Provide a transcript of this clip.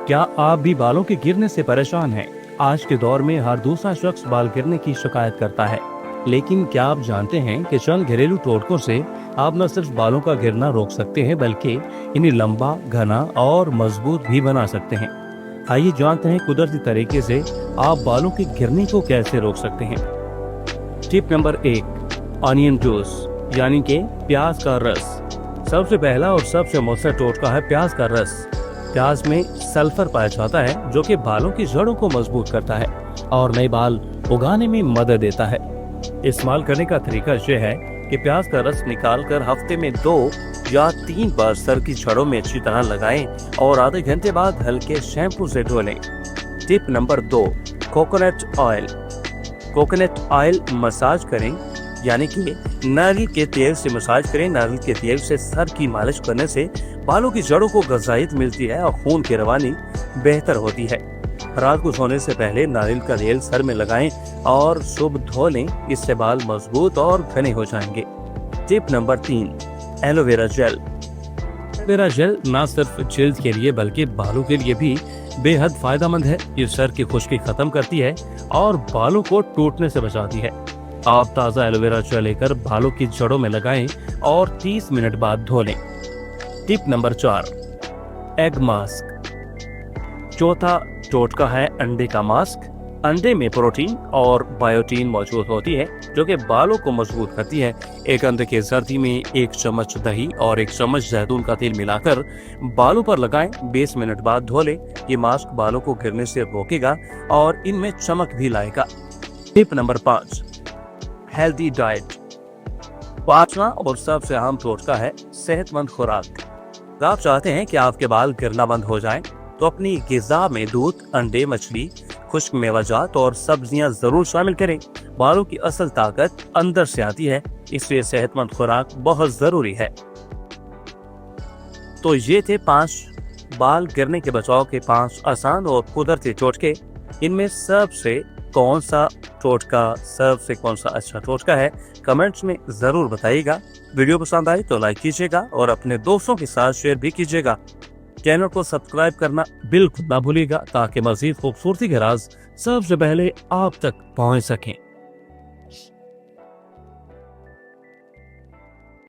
क्या आप भी बालों के गिरने से परेशान हैं? आज के दौर में हर दूसरा शख्स बाल गिरने की शिकायत करता है, लेकिन क्या आप जानते हैं कि चंद घरेलू टोटकों से आप न सिर्फ बालों का गिरना रोक सकते हैं बल्कि इन्हें लंबा, घना और मजबूत भी बना सकते हैं। आइए जानते हैं कुदरती तरीके से आप बालों के गिरने को कैसे रोक सकते हैं। टिप नंबर 1, ऑनियन जूस यानी कि प्याज का रस। सबसे पहला और सबसे मौसर टोटका है प्याज का रस। प्याज में सल्फर पाया जाता है जो कि बालों की जड़ों को मजबूत करता है और नए बाल उगाने में मदद देता है। इस्तेमाल करने का तरीका यह है कि प्याज का रस निकालकर हफ्ते में 2 या 3 बार सर की जड़ों में अच्छी तरह लगाएं और आधे घंटे बाद हल्के शैम्पू से धो लें। Tip number 2, coconut oil. Coconut oil massage करें यानी कि नारियल के तेल से मसाज करें। नारियल के तेल से सर की मालिश करने से बालों की जड़ों को ग़िज़ाइयत मिलती है और खून की रवानी बेहतर होती है। रात को सोने से पहले नारियल का तेल सर में लगाएं और सुबह धो लें, इससे बाल मजबूत और घने हो जाएंगे। Tip number 3, aloe vera gel. Aloe vera gel न सिर्फ जल्द के लिए बल्कि बालों के लिए भी बेहद फायदेमंद है। ये सर की खुश्की खत्म करती है और बालों को टूटने से बचाती है। आप ताज़ा एलोवेरा जेल लेकर बालों की जड़ों में लगाएं और 30 मिनट बाद धो लें। Tip number 4, egg mask. चौथा टोटका है अंडे का मास्क। अंडे में प्रोटीन और बायोटीन मौजूद होती है जो कि बालों को मजबूत करती है। एक अंडे के जर्दी में 1 चम्मच दही और 1 चम्मच जैतून का तेल मिलाकर बालों पर लगाएं, 20 मिनट बाद धो लें। ये मास्क बालों को गिरने से रोकेगा और इनमें चमक भी लाएगा। Tip number 5, healthy diet. पांचवा और सबसे अहम टोटका है सेहतमंद खुराक। अगर आप चाहते हैं कि आपके बाल गिरना बंद हो जाएं, तो अपनी ग़िज़ा में दूध, अंडे, मछली, खुश्क मेवाजात और सब्जियां जरूर शामिल करें। बालों की असल ताकत अंदर से आती है, इसलिए सेहतमंद खुराक बहुत जरूरी है। तो ये थे 5 बाल गिरने के बचाव के 5 आसान और कुदरती टोटके। इनमें सबसे कौन सा अच्छा टोटका है, कमेंट्स में जरूर बताइएगा। वीडियो पसंद आए तो लाइक कीजिएगा और अपने दोस्तों के साथ शेयर भी कीजिएगा। चैनल को सब्सक्राइब करना बिल्कुल ना भूलिएगा ताकि मजीद खूबसूरती के राज सबसे पहले आप तक पहुंच सकें।